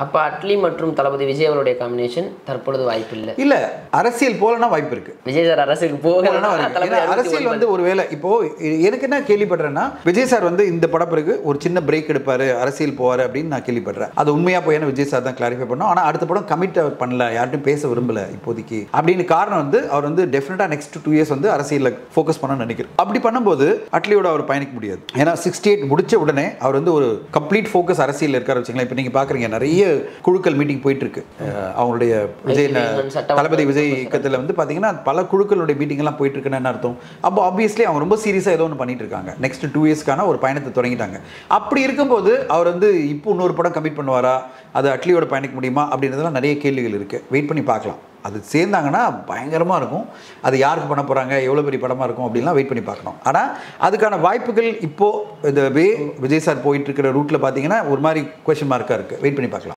அப்போ அட்லி மற்றும் தளபதி விஜய் அவருடைய காம்பினேஷன் தற்பொழுது வாய்ப்பு இல்லை. இல்லை, அரசியல் போலன்னா வாய்ப்பு இருக்கு. விஜய் சார் அரசியலுக்கு போகலன்னா அரசியல் வந்து ஒருவேளை இப்போ எனக்கு என்ன கேள்விப்படுறேன்னா, விஜய் சார் வந்து இந்த படம் பிறகு ஒரு சின்ன பிரேக் எடுப்பாரு, அரசியல் போவாரு அப்படின்னு நான் கேள்விப்படுறேன். அது உண்மையா போய் விஜய் சார் தான் கிளாரிஃபை பண்ணோம். ஆனால் அடுத்த படம் கமிட் பண்ணல, யார்ட்டும் பேச விரும்பல இப்போதைக்கு அப்படின்னு. காரணம் வந்து அவர் வந்து டெஃபினட்டா நெக்ஸ்ட் 2 இயர்ஸ் வந்து அரசியலில் ஃபோக்கஸ் பண்ண நினைக்கிறேன். அப்படி பண்ணும்போது அட்லியோட அவர் பயணிக்க முடியாது. ஏன்னா 68 முடிச்ச உடனே அவர் வந்து ஒரு கம்ப்ளீட் ஃபோக்கஸ் அரசியல் இருக்காரு வச்சுங்களேன். இப்போ நீங்க பாக்குறீங்க நிறைய குழுக்கள் மீட்டிங் போயிட்டு இருக்கு. அவங்களுடைய விஜய் தளபதி விஜய் இயக்கத்தில் வந்து பாத்தீங்கன்னா பல குழுக்களுடைய மீட்டிங் எல்லாம் போயிட்டு இருக்குன்னு அர்த்தம். அப்போ ஆப்வியஸ்லி அவங்க ரொம்ப சீரியஸா ஏதோ ஒன்று பண்ணிட்டு இருக்காங்க. நெக்ஸ்ட் 2 இயர்ஸ்க்கான ஒரு பயணத்தை தொடங்கிட்டாங்க. அப்படி இருக்கும்போது அவர் வந்து இப்போ இன்னொரு படம் கமிட் பண்ணுவாரா, அது அட்லியோட பயணிக்க முடியுமா அப்படின்றதுலாம் நிறைய கேள்விகள் இருக்கு. வெயிட் பண்ணி பார்க்கலாம். அது சேர்ந்தாங்கன்னா பயங்கரமாக இருக்கும். அது யாருக்கு பண்ண போகிறாங்க, எவ்வளோ பெரிய படமாக இருக்கும் அப்படின்லாம் வெயிட் பண்ணி பார்க்கணும். ஆனால் அதுக்கான வாய்ப்புகள் இப்போது இந்த விஜய் சார் போயிட்டு இருக்கிற ரூட்டில் பார்த்தீங்கன்னா ஒரு மாதிரி கொஸ்டின் மார்க்காக இருக்குது. வெயிட் பண்ணி பார்க்கலாம்.